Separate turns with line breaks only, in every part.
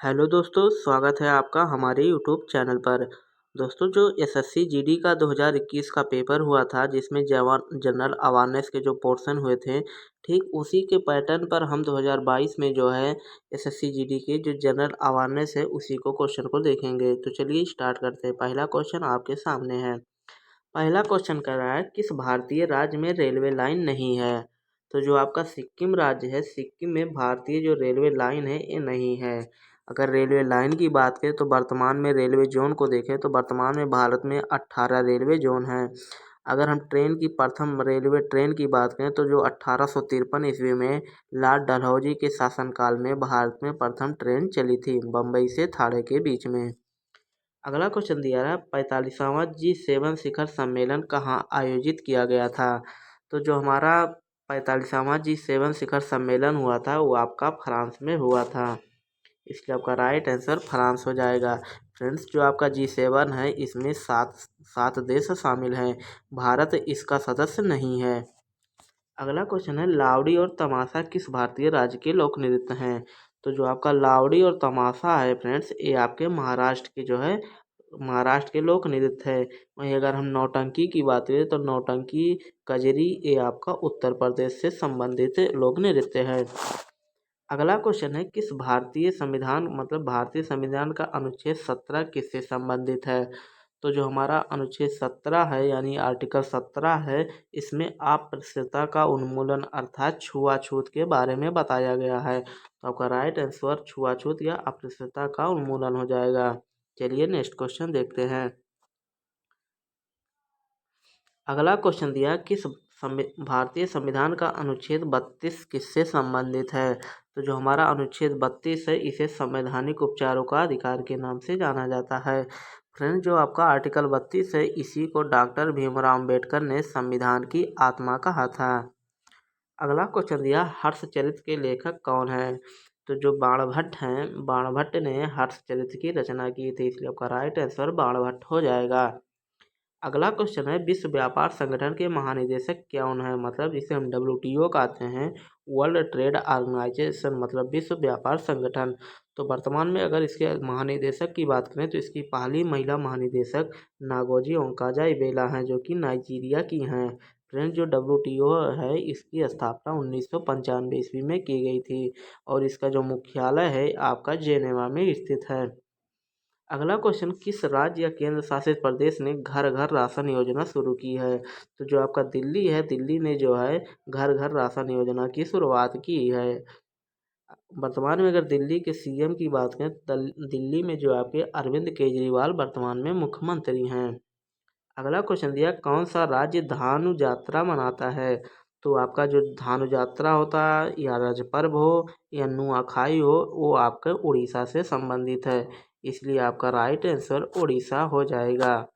Hello दोस्तों, स्वागत है आपका हमारे यूट्यूब चैनल पर। दोस्तों, जो एसएससी जीडी का 2021 का पेपर हुआ था, जिसमें जवान जनरल अवेयरनेस के जो पोर्शन हुए थे, ठीक उसी के पैटर्न पर हम 2022 में जो है एसएससी जीडी के जो जनरल अवेयरनेस है उसी को क्वेश्चन को देखेंगे। तो चलिए स्टार्ट करते हैं। पहला क्वेश्चन आपके सामने है। पहला क्वेश्चन कर रहा है, किस भारतीय राज्य में रेलवे लाइन नहीं है? तो जो आपका सिक्किम राज्य है, सिक्किम में भारतीय जो रेलवे लाइन है ये नहीं है। अगर रेलवे लाइन की बात करें तो वर्तमान में रेलवे जोन को देखें तो वर्तमान में भारत में 18 रेलवे जोन हैं। अगर हम ट्रेन की प्रथम रेलवे ट्रेन की बात करें तो जो 1853 ईस्वी में लॉर्ड डलहौजी के शासनकाल में भारत में प्रथम ट्रेन चली थी, बम्बई से थाने के बीच में। अगला क्वेश्चन दिया है, 45वां G7 शिखर सम्मेलन कहाँ आयोजित किया गया था? तो जो हमारा 45वां G7 शिखर सम्मेलन हुआ था वो आपका फ्रांस में हुआ था। इसलिए आपका राइट आंसर फ्रांस हो जाएगा। फ्रेंड्स, जो आपका G7 है इसमें सात सात देश शामिल हैं। भारत इसका सदस्य नहीं है। अगला क्वेश्चन है, लावड़ी और तमाशा किस भारतीय राज्य के लोक नृत्य हैं? तो जो आपका लावड़ी और तमाशा है फ्रेंड्स, ये आपके महाराष्ट्र के जो है महाराष्ट्र के लोक नृत्य है। वहीं अगर हम नौटंकी की बात करें तो नौटंकी कजरी ये आपका उत्तर प्रदेश से संबंधित लोक नृत्य है। अगला क्वेश्चन है, किस भारतीय संविधान भारतीय संविधान का अनुच्छेद 17 किससे संबंधित है? तो जो हमारा अनुच्छेद 17 है यानी आर्टिकल 17 है, इसमें अस्पृश्यता का उन्मूलन अर्थात छुआछूत के बारे में बताया गया है। तो आपका राइट आंसर छुआछूत या अस्पृश्यता का उन्मूलन हो जाएगा। चलिए नेक्स्ट क्वेश्चन देखते हैं। अगला क्वेश्चन दिया, किस भारतीय संविधान का अनुच्छेद 32 किससे संबंधित है? तो जो हमारा अनुच्छेद 32 है इसे संवैधानिक उपचारों का अधिकार के नाम से जाना जाता है। फ्रेंड, जो आपका आर्टिकल 32 है इसी को डॉक्टर भीमराव अम्बेडकर ने संविधान की आत्मा कहा था। अगला क्वेश्चन दिया, हर्षचरित के लेखक कौन है? तो जो बाणभट्ट हैं, बाणभट्ट ने हर्षचरित की रचना की थी, इसलिए आपका राइट आंसर बाणभट्ट हो जाएगा। अगला क्वेश्चन है, विश्व व्यापार संगठन के महानिदेशक कौन है? जिसे हम WTO कहते हैं, वर्ल्ड ट्रेड ऑर्गेनाइजेशन, विश्व व्यापार संगठन। तो वर्तमान में अगर इसके महानिदेशक की बात करें तो इसकी पहली महिला महानिदेशक नागोजी ओंकाजा-इवेला हैं, जो कि नाइजीरिया की हैं। फ्रेंड्स, जो WTO है इसकी स्थापना 1995 ईस्वी में की गई थी और इसका जो मुख्यालय है आपका जेनेवा में स्थित है। अगला क्वेश्चन, किस राज्य या केंद्र शासित प्रदेश ने घर घर राशन योजना शुरू की है? तो जो आपका दिल्ली है, दिल्ली ने जो है घर घर राशन योजना की शुरुआत की है। वर्तमान में अगर दिल्ली के CM की बात करें तो दिल्ली में जो आपके अरविंद केजरीवाल वर्तमान में मुख्यमंत्री हैं। अगला क्वेश्चन दिया, कौन सा राज्य धानु यात्रा मनाता है? तो आपका जो धानु यात्रा होता है या रज पर्व हो या नुआखाई हो वो आपके उड़ीसा से संबंधित है, इसलिए आपका राइट आंसर उड़ीसा हो जाएगा।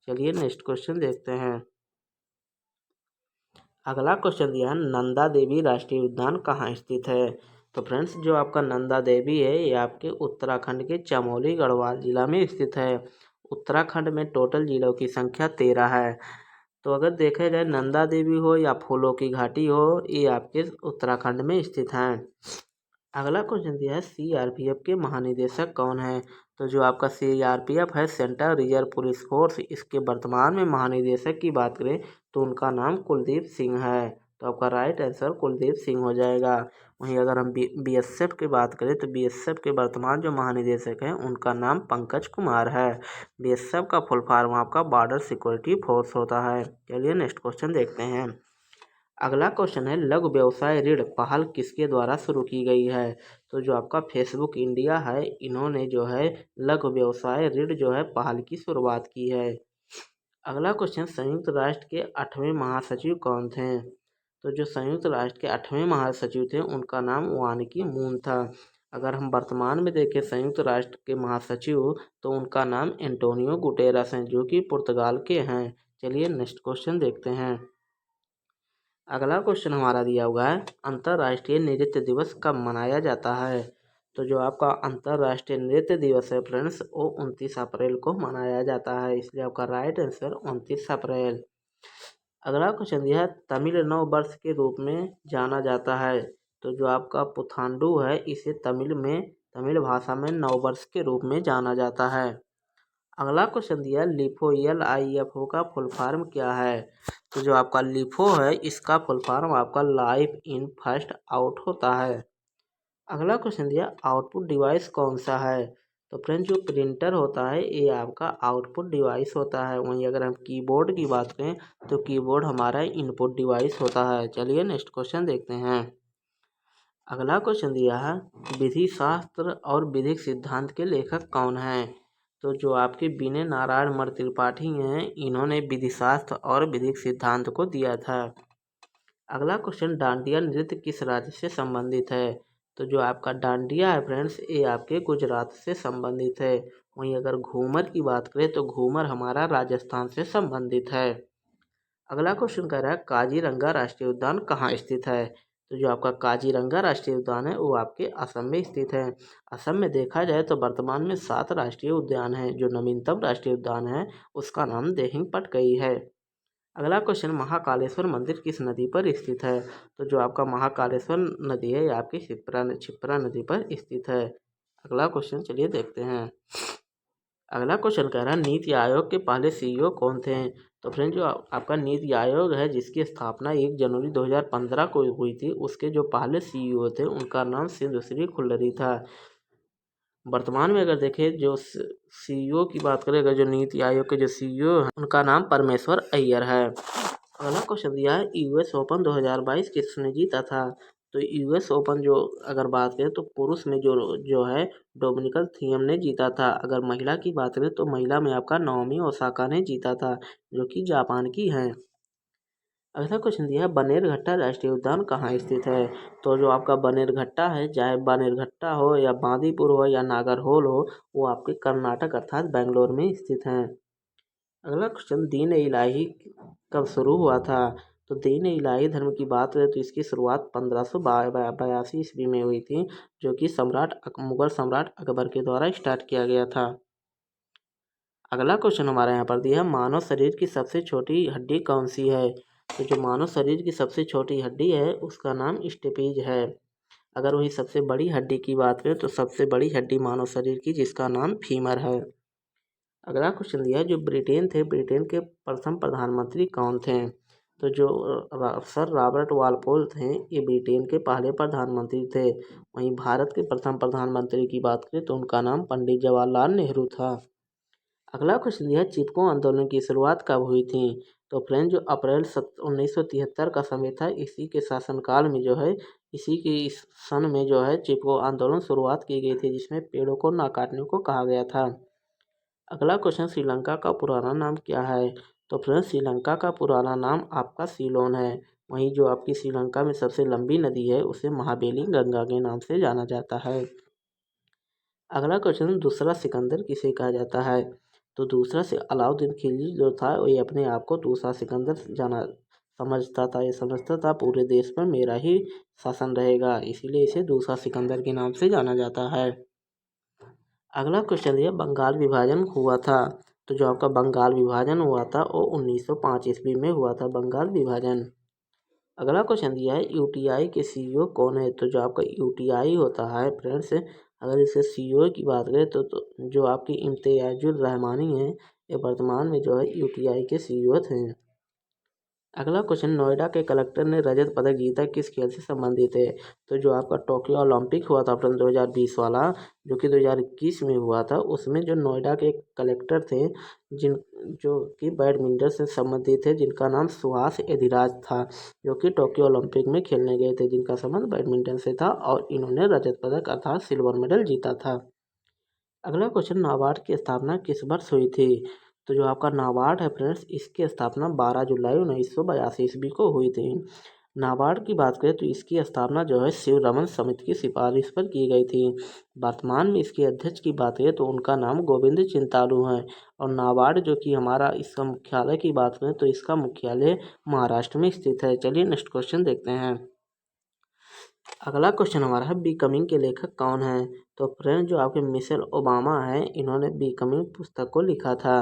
चलिए नेक्स्ट क्वेश्चन देखते हैं। अगला क्वेश्चन दिया है, नंदा देवी राष्ट्रीय उद्यान कहाँ स्थित है? तो फ्रेंड्स, जो आपका नंदा देवी है ये आपके उत्तराखंड के चमोली गढ़वाल जिला में स्थित है। उत्तराखंड में टोटल जिलों की संख्या 13 है। तो अगर देखा जाए नंदा देवी हो या फूलों की घाटी हो, ये आपके उत्तराखंड में स्थित हैं। अगला क्वेश्चन दिया है, CRPF के महानिदेशक कौन है? तो जो आपका CRPF है, सेंट्रल रिजर्व पुलिस फोर्स, इसके वर्तमान में महानिदेशक की बात करें तो उनका नाम कुलदीप सिंह है। तो आपका राइट आंसर कुलदीप सिंह हो जाएगा। वहीं अगर हम BSF की बात करें तो BSF के वर्तमान जो महानिदेशक हैं उनका नाम पंकज कुमार है। BSF का फुल फॉर्म आपका बॉर्डर सिक्योरिटी फोर्स होता है। चलिए नेक्स्ट क्वेश्चन देखते हैं। अगला क्वेश्चन है, लघु व्यवसाय ऋण पहल किसके द्वारा शुरू की गई है? तो जो आपका फेसबुक इंडिया है इन्होंने जो है लघु व्यवसाय ऋण जो है पहल की शुरुआत की है। अगला क्वेश्चन, संयुक्त राष्ट्र के 8वें महासचिव कौन थे? तो जो संयुक्त राष्ट्र के 8वें महासचिव थे उनका नाम वान की मून था। अगर हम वर्तमान में देखें संयुक्त राष्ट्र के महासचिव तो उनका नाम एंटोनियो गुटेरस हैं, जो कि पुर्तगाल के हैं। चलिए नेक्स्ट क्वेश्चन देखते हैं। अगला क्वेश्चन हमारा दिया हुआ है, अंतर्राष्ट्रीय नृत्य दिवस कब मनाया जाता है? तो जो आपका अंतर्राष्ट्रीय नृत्य दिवस है फ्रेंड्स वो 29 अप्रैल को मनाया जाता है, इसलिए आपका राइट आंसर 29 अप्रैल। अगला क्वेश्चन दिया है, तमिल नव वर्ष के रूप में जाना जाता है। तो जो आपका पुथांडु है इसे तमिल में तमिल भाषा में नववर्ष के रूप में जाना जाता है। अगला क्वेश्चन दिया है लिफो LIFO का फुल फॉर्म क्या है। तो जो आपका लिफो है इसका फुल फॉर्म आपका लाइफ इन फर्स्ट आउट होता है। अगला क्वेश्चन दिया आउटपुट डिवाइस कौन सा है। तो फ्रेंड जो प्रिंटर होता है ये आपका आउटपुट डिवाइस होता है। वहीं अगर हम कीबोर्ड की बात करें तो कीबोर्ड हमारा इनपुट डिवाइस होता है। चलिए नेक्स्ट क्वेश्चन देखते हैं। अगला क्वेश्चन दिया है विधि शास्त्र और विधिक सिद्धांत के लेखक कौन हैं। तो जो आपके विनय नारायण मर्त त्रिपाठी हैं इन्होंने विधि शास्त्र और विधिक सिद्धांत को दिया था। अगला क्वेश्चन डांडिया नृत्य किस राज्य से संबंधित है। तो जो आपका डांडिया है फ्रेंड्स ये आपके गुजरात से संबंधित है। वहीं अगर घूमर की बात करें तो घूमर हमारा राजस्थान से संबंधित है। अगला क्वेश्चन कह रहा है काजीरंगा राष्ट्रीय उद्यान कहाँ स्थित है। तो जो आपका काजीरंगा राष्ट्रीय उद्यान है वो आपके असम में स्थित है। असम में देखा जाए तो वर्तमान में 7 राष्ट्रीय उद्यान हैं। जो नवीनतम राष्ट्रीय उद्यान है उसका नाम दिहिंग पटकई है। अगला क्वेश्चन महाकालेश्वर मंदिर किस नदी पर स्थित है। तो जो आपका महाकालेश्वर नदी है ये आपकी क्षिप्रा नदी पर स्थित है। अगला क्वेश्चन चलिए देखते हैं। अगला क्वेश्चन कह रहा है नीति आयोग के पहले CEO कौन थे। तो फ्रेंड जो आपका नीति आयोग है जिसकी स्थापना 1 जनवरी 2015 को हुई थी उसके जो पहले CEO थे उनका नाम सिंधुश्री खुल्लरी था। वर्तमान में अगर देखें जो CEO की बात करें, अगर जो नीति आयोग के जो CEO हैं उनका नाम परमेश्वर अय्यर है। अगला क्वेश्चन दिया है US ओपन 2022 किसने जीता था। तो US ओपन जो अगर बात करें तो पुरुष में जो है डोमिनिकल थियम ने जीता था। अगर महिला की बात करें तो महिला में आपका नाओमी ओसाका ने जीता था जो कि जापान की हैं। अगला क्वेश्चन दिया है बनेरघट्टा राष्ट्रीय उद्यान कहाँ स्थित है। तो जो आपका बनेरघट्टा है चाहे बनेरघट्टा हो या बांदीपुर हो या नागरहोल हो वो आपके कर्नाटक अर्थात बेंगलोर में स्थित हैं। अगला क्वेश्चन दीन इलाही कब शुरू हुआ था। तो दीन इलाही धर्म की बात करें तो इसकी शुरुआत 1582 ईस्वी में हुई थी जो कि मुगल सम्राट अकबर के द्वारा स्टार्ट किया गया था। अगला क्वेश्चन हमारे यहाँ पर दिया है मानव शरीर की सबसे छोटी हड्डी कौन सी है। तो जो मानव शरीर की सबसे छोटी हड्डी है उसका नाम स्टेपीज है। अगर वही सबसे बड़ी हड्डी की बात करें तो सबसे बड़ी हड्डी मानव शरीर की जिसका नाम फीमर है। अगला क्वेश्चन दिया है जो ब्रिटेन थे ब्रिटेन के प्रथम प्रधानमंत्री कौन थे। तो जो सर रॉबर्ट वालपोल थे ये ब्रिटेन के पहले प्रधानमंत्री थे। वहीं भारत के प्रथम प्रधानमंत्री की बात करें तो उनका नाम पंडित जवाहरलाल नेहरू था। अगला क्वेश्चन दिया चिपको आंदोलन की शुरुआत कब हुई थी। तो फ्रेंड जो अप्रैल 1973 का समय था इसी के शासनकाल में जो है इसी के इस सन में जो है चिपको आंदोलन शुरुआत की गई थी जिसमें पेड़ों को ना काटने को कहा गया था। अगला क्वेश्चन श्रीलंका का पुराना नाम क्या है। तो फ्रेंड्स श्रीलंका का पुराना नाम आपका सीलोन है। वहीं जो आपकी श्रीलंका में सबसे लंबी नदी है उसे महाबेली गंगा के नाम से जाना जाता है। अगला क्वेश्चन दूसरा सिकंदर किसे कहा जाता है। तो दूसरा से अलाउद्दीन खिलजी जो था ये अपने आप को दूसरा सिकंदर जाना समझता था। ये समझता था पूरे देश पर मेरा ही शासन रहेगा इसीलिए इसे दूसरा सिकंदर के नाम से जाना जाता है। अगला क्वेश्चन ये बंगाल विभाजन हुआ था। तो जो आपका बंगाल विभाजन हुआ था वो 1905 ईस्वी में हुआ था बंगाल विभाजन। अगला क्वेश्चन दिया है यूटीआई के CEO कौन है। तो जो आपका यूटीआई होता है फ्रेंड्स अगर इसे CEO की बात करें तो जो आपकी इम्तियाजुर रहमानी है ये वर्तमान में जो है यूटीआई के CEO थे। अगला क्वेश्चन नोएडा के कलेक्टर ने रजत पदक जीता किस खेल से संबंधित है। तो जो आपका टोक्यो ओलंपिक हुआ था 2020 वाला जो कि 2021 में हुआ था उसमें जो नोएडा के कलेक्टर थे जिन जो कि बैडमिंटन से संबंधित है जिनका नाम सुहास एधिराज था जो कि टोक्यो ओलंपिक में खेलने गए थे जिनका संबंध बैडमिंटन से था और इन्होंने रजत पदक अर्थात सिल्वर मेडल जीता था। अगला क्वेश्चन नाबार्ड की स्थापना किस वर्ष हुई थी। तो जो आपका नाबार्ड है फ्रेंड्स इसकी स्थापना 12 जुलाई 1982 ईस्वी को हुई थी। नाबार्ड की बात करें तो इसकी स्थापना जो है शिव रमन समिति की सिफारिश पर की गई थी। वर्तमान में इसके अध्यक्ष की बात करें तो उनका नाम गोविंद चिंतालू है। और नाबार्ड जो कि हमारा इसका मुख्यालय की बात करें तो इसका मुख्यालय महाराष्ट्र में स्थित है। चलिए नेक्स्ट क्वेश्चन देखते हैं। अगला क्वेश्चन हमारा है बिकमिंग के लेखक कौन है। तो फ्रेंड जो आपके मिशेल ओबामा है इन्होंने बिकमिंग पुस्तक को लिखा था।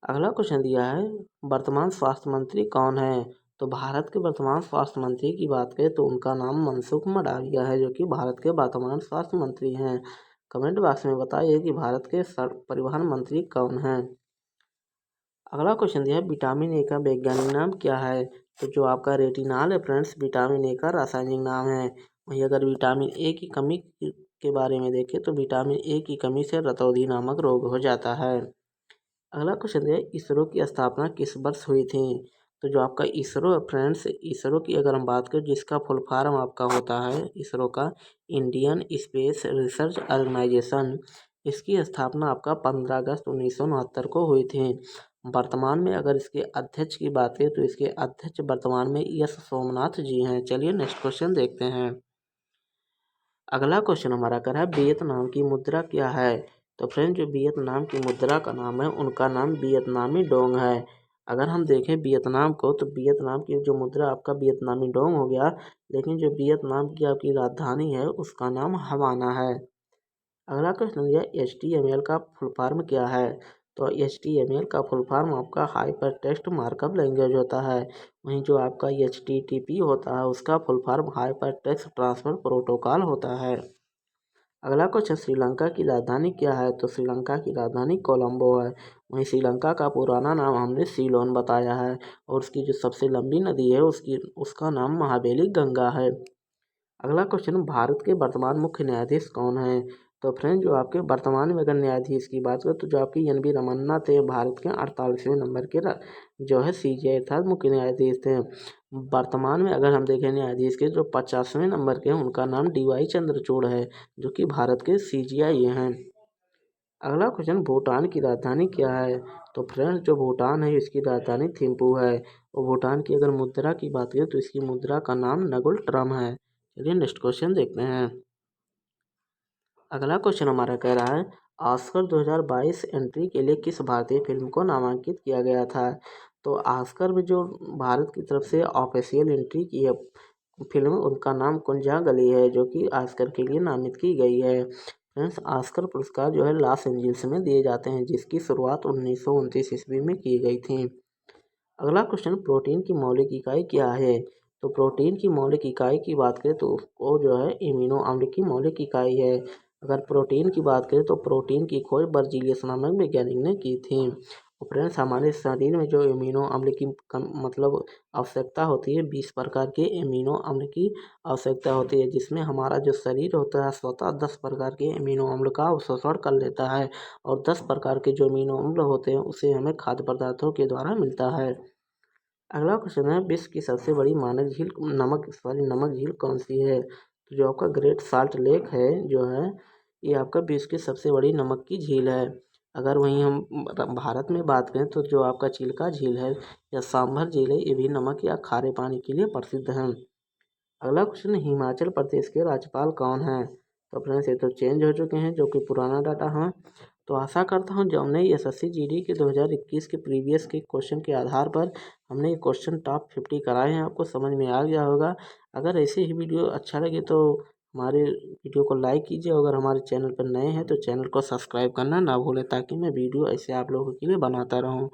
अगला क्वेश्चन दिया है वर्तमान स्वास्थ्य मंत्री कौन है। तो भारत के वर्तमान स्वास्थ्य मंत्री की बात करें तो उनका नाम मनसुख मंडाविया है, जो कि भारत के वर्तमान स्वास्थ्य मंत्री हैं। कमेंट बॉक्स में बताइए कि भारत के सड़क परिवहन मंत्री कौन हैं। अगला क्वेश्चन दिया है, विटामिन ए का वैज्ञानिक नाम क्या है। तो जो आपका रेटिनॉल है फ्रेंड्स, विटामिन ए का रासायनिक नाम है। वहीं अगर विटामिन ए की कमी के बारे में देखें तो विटामिन ए की कमी से रतौंधी नामक रोग हो जाता है। अगला क्वेश्चन है, इसरो की स्थापना किस वर्ष हुई थी। तो जो आपका इसरो है फ्रेंड्स, इसरो की अगर हम बात करें जिसका फुल फॉर्म आपका होता है इसरो का इंडियन स्पेस रिसर्च ऑर्गेनाइजेशन, इसकी स्थापना आपका 15 अगस्त 1969 को हुई थी। वर्तमान में अगर इसके अध्यक्ष की बात करें तो इसके अध्यक्ष वर्तमान में एस सोमनाथ जी हैं। चलिए नेक्स्ट क्वेश्चन देखते हैं। अगला क्वेश्चन हमारा कर है, वियतनाम की मुद्रा क्या है। तो फ्रेंड, जो वियतनाम की मुद्रा का नाम है उनका नाम वियतनामी डोंग है। अगर हम देखें वियतनाम को तो वियतनाम की जो मुद्रा आपका वियतनामी डोंग हो गया, लेकिन जो वियतनाम की आपकी राजधानी है उसका नाम हवाना है। अगला क्वेश्चन दिया, HTML का फुल फॉर्म क्या है। तो HTML का फुल फॉर्म आपका हाइपर टेक्स्ट मार्कअप लैंग्वेज होता है। वहीं जो आपका HTTP होता है उसका full form hyper text transfer protocol होता है। अगला क्वेश्चन, श्रीलंका की राजधानी क्या है। तो श्रीलंका की राजधानी कोलंबो है। वहीं श्रीलंका का पुराना नाम हमने सीलोन बताया है, और उसकी जो सबसे लंबी नदी है उसका नाम महाबेली गंगा है। अगला क्वेश्चन, भारत के वर्तमान मुख्य न्यायाधीश कौन हैं। तो फ्रेंड, जो आपके वर्तमान में अगर न्यायाधीश की बात करें तो जो आपके NV रमन्ना थे भारत के 48वें नंबर के जो है CJI अर्थात मुख्य न्यायाधीश थे। वर्तमान में अगर हम देखें न्यायाधीश के जो 50वें नंबर के हैं उनका नाम DY चंद्रचूड़ है, जो कि भारत के CJI हैं। अगला क्वेश्चन, भूटान की राजधानी क्या है। तो फ्रेंड्स, जो भूटान है इसकी राजधानी थिम्पू है। और भूटान की अगर मुद्रा की बात करें तो इसकी मुद्रा का नाम नगुल ट्रम है। चलिए नेक्स्ट क्वेश्चन देखते हैं। अगला क्वेश्चन हमारा कह रहा है, ऑस्कर 2022 एंट्री के लिए किस भारतीय फिल्म को नामांकित किया गया था। तो ऑस्कर में जो भारत की तरफ से ऑफिशियल एंट्री की है फिल्म, उनका नाम कुंजा गली है, जो कि ऑस्कर के लिए नामित की गई है। फ्रेंड्स, ऑस्कर पुरस्कार जो है लॉस एंजल्स में दिए जाते हैं, जिसकी शुरुआत 1929 ईस्वी में की गई थी। अगला क्वेश्चन, प्रोटीन की मौलिक इकाई क्या है। तो प्रोटीन की मौलिक इकाई की बात करें तो वो जो है इम्यूनो अम्ल की मौलिक इकाई है। अगर प्रोटीन की बात करें तो प्रोटीन की खोज बर्जीलियस नामक वैज्ञानिक ने की थी। और फ्रेंड्स, हमारे शरीर में जो इम्यूनो अम्ल की मतलब आवश्यकता होती है, 20 प्रकार के इम्यूनो अम्ल की आवश्यकता होती है, जिसमें हमारा जो शरीर होता है स्वतः 10 प्रकार के इम्यूनो अम्ल का अवशोषण कर लेता है, और 10 प्रकार के जो अमीनो अम्ल होते हैं उसे हमें खाद्य पदार्थों के द्वारा मिलता है। अगला क्वेश्चन है, विश्व की सबसे बड़ी मानक झील नमक झील कौन सी है। तो जो आपका ग्रेट साल्ट लेक है जो है, ये आपका विश्व की सबसे बड़ी नमक की झील है। अगर वहीं हम भारत में बात करें तो जो आपका चिल्का झील है या सांभर झील है, ये भी नमक या खारे पानी के लिए प्रसिद्ध हैं। अगला क्वेश्चन, हिमाचल प्रदेश के राज्यपाल कौन हैं। तो फ्रेंड्स, ये तो चेंज हो चुके हैं, जो कि पुराना डाटा है। तो आशा करता हूँ जो हमने SSC GD के 2021 के प्रीवियस के क्वेश्चन के आधार पर हमने ये क्वेश्चन टॉप 50 कराए हैं, आपको समझ में आ गया होगा। अगर ऐसे ही वीडियो अच्छा लगे तो हमारे वीडियो को लाइक कीजिए, अगर हमारे चैनल पर नए हैं तो चैनल को सब्सक्राइब करना ना भूलें, ताकि मैं वीडियो ऐसे आप लोगों के लिए बनाता रहूँ।